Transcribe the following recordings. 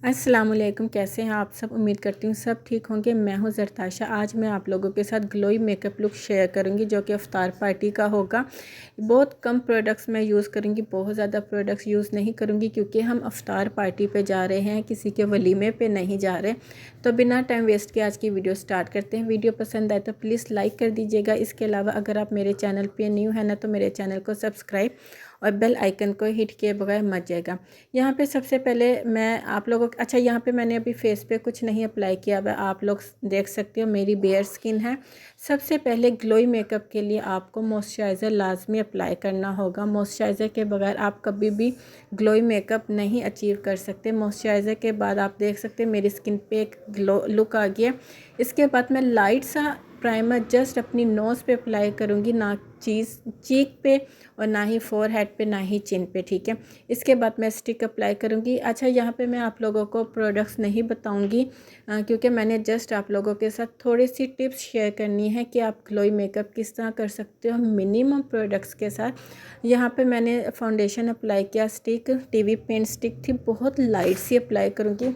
अस्सलामुअलैकुम, कैसे हैं आप सब। उम्मीद करती हूँ सब ठीक होंगे। मैं हूँ ज़रताशा। आज मैं आप लोगों के साथ ग्लोई मेकअप लुक शेयर करूँगी जो कि इफ्तार पार्टी का होगा। बहुत कम प्रोडक्ट्स मैं यूज़ करूँगी, बहुत ज़्यादा प्रोडक्ट्स यूज़ नहीं करूँगी क्योंकि हम इफ्तार पार्टी पे जा रहे हैं, किसी के वलीमे पे नहीं जा रहे। तो बिना टाइम वेस्ट के आज की वीडियो स्टार्ट करते हैं। वीडियो पसंद आए तो प्लीज़ लाइक कर दीजिएगा। इसके अलावा अगर आप मेरे चैनल पर न्यू है ना तो मेरे चैनल को सब्सक्राइब और बेल आइकन को हिट किए बगैर मत जाएगा। यहाँ पे सबसे पहले मैं आप लोगों को यहाँ पे मैंने अभी फेस पे कुछ नहीं अप्लाई किया हुआ, आप लोग देख सकते हो मेरी बेयर स्किन है। सबसे पहले ग्लोई मेकअप के लिए आपको मॉइस्चराइज़र लाजमी अप्लाई करना होगा। मॉइस्चराइज़र के बगैर आप कभी भी ग्लोई मेकअप नहीं अचीव कर सकते। मॉइस्चराइज़र के बाद आप देख सकते हैं मेरी स्किन पे एक ग्लो लुक आ गया। इसके बाद मैं लाइट सा प्राइमर जस्ट अपनी नोज़ पे अप्लाई करूँगी, ना चीक पे और ना ही फोरहेड पे, ना ही चिन पे। ठीक है, इसके बाद मैं स्टिक अप्लाई करूँगी। यहाँ पे मैं आप लोगों को प्रोडक्ट्स नहीं बताऊँगी क्योंकि मैंने जस्ट आप लोगों के साथ थोड़ी सी टिप्स शेयर करनी है कि आप ग्लोई मेकअप किस तरह कर सकते हो मिनिमम प्रोडक्ट्स के साथ। यहाँ पे मैंने फाउंडेशन अप्लाई किया, स्टिक टीवी पेंट स्टिक थी, बहुत लाइट सी अप्लाई करूँगी,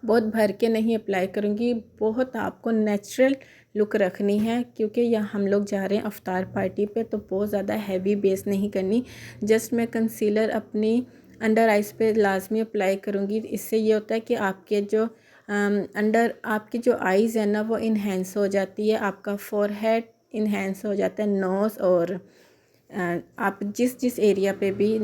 बहुत भर के नहीं अप्लाई करूँगी। बहुत आपको नेचुरल लुक रखनी है क्योंकि यहाँ हम लोग जा रहे हैं अफ्तार पार्टी पे, तो बहुत ज़्यादा हैवी बेस नहीं करनी। जस्ट मैं कंसीलर अपनी अंडर आइज़ पे लाजमी अप्लाई करूँगी। इससे ये होता है कि आपके जो अंडर आपकी जो आइज़ है ना वो इन्हेंस हो जाती है, आपका फोरहेड इन्हेंस हो जाता है, नोज़ और आप जिस जिस एरिया पे भी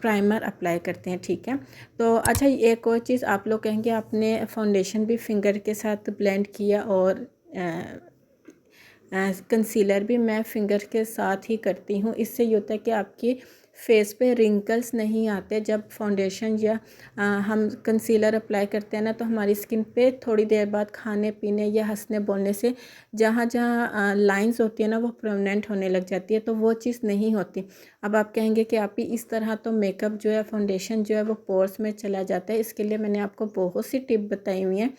प्राइमर अप्लाई करते हैं। ठीक है, तो एक और चीज़ आप लोग कहेंगे आपने फाउंडेशन भी फिंगर के साथ ब्लेंड किया और कंसीलर भी मैं फिंगर के साथ ही करती हूँ। इससे ये होता है कि आपकी फेस पे रिंकल्स नहीं आते। जब फाउंडेशन या हम कंसीलर अप्लाई करते हैं ना तो हमारी स्किन पे थोड़ी देर बाद खाने पीने या हंसने बोलने से जहाँ जहाँ लाइंस होती है ना वो परमानेंट होने लग जाती है, तो वो चीज़ नहीं होती। अब आप कहेंगे कि आप ही इस तरह तो मेकअप जो है फाउंडेशन जो है वो पोर्स में चला जाता है। इसके लिए मैंने आपको बहुत सी टिप बताई हुई हैं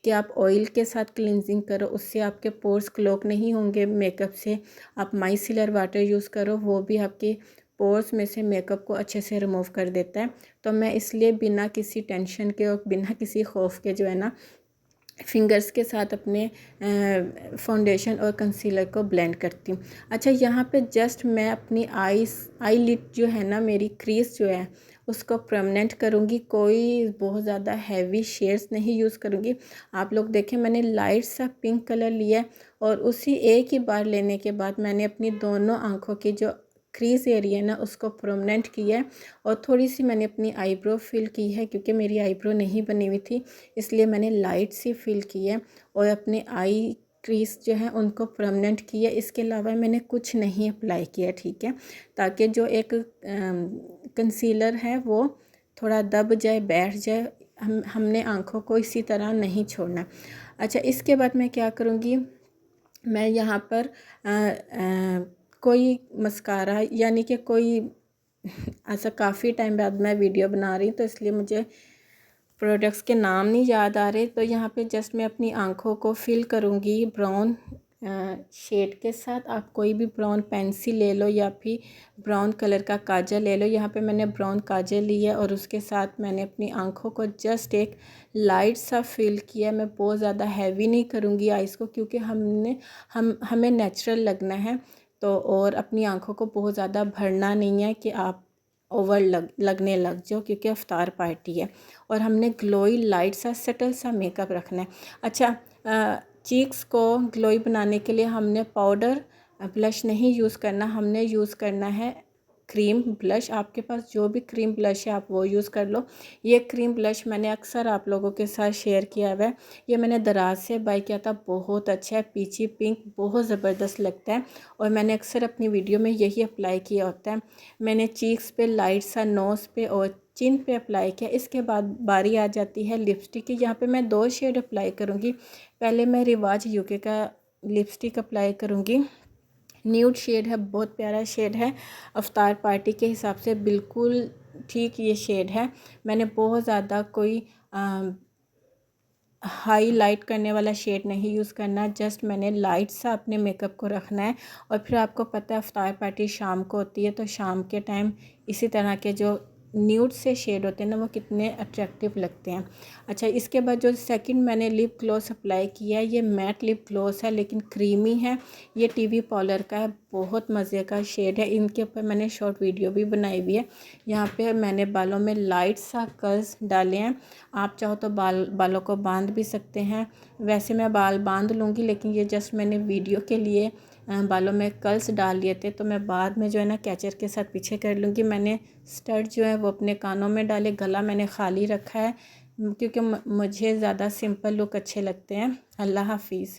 कि आप ऑयल के साथ क्लिनजिंग करो, उससे आपके पोर्स क्लॉग नहीं होंगे मेकअप से। आप माइसिलर वाटर यूज़ करो, वो भी आपके पोर्स में से मेकअप को अच्छे से रिमूव कर देता है। तो मैं इसलिए बिना किसी टेंशन के और बिना किसी खौफ के जो है ना फिंगर्स के साथ अपने फाउंडेशन और कंसीलर को ब्लेंड करती हूँ। यहाँ पे जस्ट मैं अपनी आई लिड जो है ना, मेरी क्रीज जो है उसको परमानेंट करूँगी। कोई बहुत ज़्यादा हैवी शेड्स नहीं यूज़ करूँगी। आप लोग देखें, मैंने लाइट सा पिंक कलर लिया है और उसी एक ही बार लेने के बाद मैंने अपनी दोनों आँखों की जो क्रीज एरिया है ना उसको परमानेंट किया है। और थोड़ी सी मैंने अपनी आईब्रो फिल की है क्योंकि मेरी आईब्रो नहीं बनी हुई थी, इसलिए मैंने लाइट सी फिल की है और अपने आई क्रीज जो है उनको परमानेंट किया। इसके अलावा मैंने कुछ नहीं अप्लाई किया। ठीक है, ताकि जो एक कंसीलर है वो थोड़ा दब जाए, बैठ जाए। हमने आँखों को इसी तरह नहीं छोड़ना। इसके बाद मैं क्या करूँगी, मैं यहाँ पर कोई मस्कारा यानी कि कोई काफ़ी टाइम बाद मैं वीडियो बना रही हूँ तो इसलिए मुझे प्रोडक्ट्स के नाम नहीं याद आ रहे। तो यहाँ पे जस्ट मैं अपनी आँखों को फिल करूँगी ब्राउन शेड के साथ। आप कोई भी ब्राउन पेंसिल ले लो या फिर ब्राउन कलर का काजल ले लो। यहाँ पे मैंने ब्राउन काजल लिया और उसके साथ मैंने अपनी आँखों को जस्ट एक लाइट सा फिल किया। मैं बहुत ज़्यादा हैवी नहीं करूँगी आइज़ को क्योंकि हमें नेचुरल लगना है। तो और अपनी आँखों को बहुत ज़्यादा भरना नहीं है कि आप ओवर लगने लग जाओ क्योंकि अफ्तार पार्टी है और हमने ग्लोई लाइट सा सटल सा मेकअप रखना है। चीक्स को ग्लोई बनाने के लिए हमने पाउडर ब्लश नहीं यूज़ करना, हमने यूज़ करना है क्रीम ब्लश। आपके पास जो भी क्रीम ब्लश है आप वो यूज़ कर लो। ये क्रीम ब्लश मैंने अक्सर आप लोगों के साथ शेयर किया हुआ है। ये मैंने दराज से बाय किया था, बहुत अच्छा है, पीची पिंक, बहुत ज़बरदस्त लगता है और मैंने अक्सर अपनी वीडियो में यही अप्लाई किया होता है। मैंने चीक्स पे लाइट सा, नोज़ पे और चिन पे अप्लाई किया। इसके बाद बारी आ जाती है लिपस्टिक की। यहाँ पे मैं 2 शेड अप्लाई करूँगी। पहले मैं रिवाज यूके का लिपस्टिक अप्लाई करूँगी। न्यूड शेड है, बहुत प्यारा शेड है, अफ्तार पार्टी के हिसाब से बिल्कुल ठीक ये शेड है। मैंने बहुत ज़्यादा कोई हाईलाइट करने वाला शेड नहीं यूज़ करना, जस्ट मैंने लाइट सा अपने मेकअप को रखना है। और फिर आपको पता है अफ्तार पार्टी शाम को होती है, तो शाम के टाइम इसी तरह के जो न्यूड से शेड होते हैं ना, वो कितने अट्रैक्टिव लगते हैं। अच्छा, इसके बाद जो सेकंड मैंने लिप ग्लॉस अप्लाई किया है, ये मैट लिप ग्लॉस है लेकिन क्रीमी है। ये टीवी पार्लर का है, बहुत मज़े का शेड है। इनके ऊपर मैंने शॉर्ट वीडियो भी बनाई हुई है। यहाँ पे मैंने बालों में लाइट सा कर्ल्स डाले हैं। आप चाहो तो बालों को बांध भी सकते हैं। वैसे मैं बाल बांध लूँगी, लेकिन ये जस्ट मैंने वीडियो के लिए बालों में कर्ल्स डाल लिए थे, तो मैं बाद में जो है ना कैचर के साथ पीछे कर लूँगी। मैंने स्टड जो है वो अपने कानों में डाले, गला मैंने खाली रखा है क्योंकि मुझे ज़्यादा सिंपल लुक अच्छे लगते हैं। अल्लाह हाफिज़।